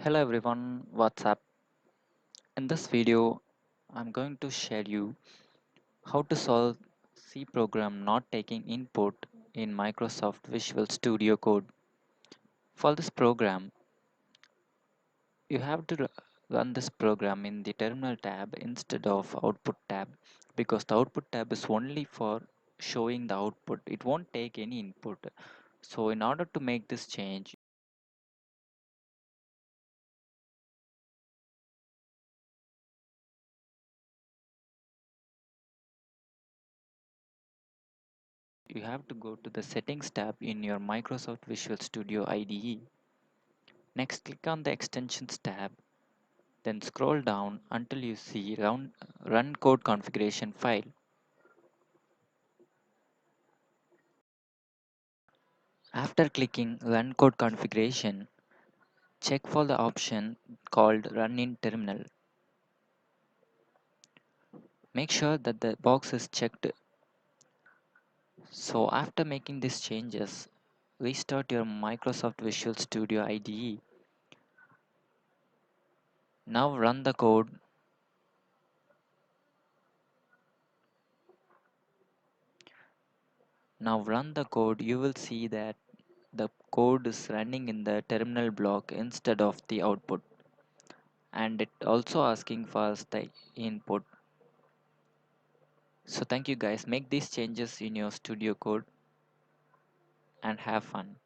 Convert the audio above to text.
Hello everyone, what's up? In this video, I'm going to share you how to solve C program not taking input in Microsoft Visual Studio Code. For this program, you have to run this program in the Terminal tab instead of Output tab because the Output tab is only for showing the output. It won't take any input. So in order to make this change, you have to go to the Settings tab in your Microsoft Visual Studio IDE. Next, click on the Extensions tab, then scroll down until you see Run Code Configuration file. After clicking Run Code Configuration, check for the option called Run in Terminal. Make sure that the box is checked. So after making these changes, restart your Microsoft Visual Studio IDE. Now run the code. Now run the code. You will see that the code is running in the terminal block instead of the output, and it also asking for us the input. So thank you guys, make these changes in your studio code and have fun.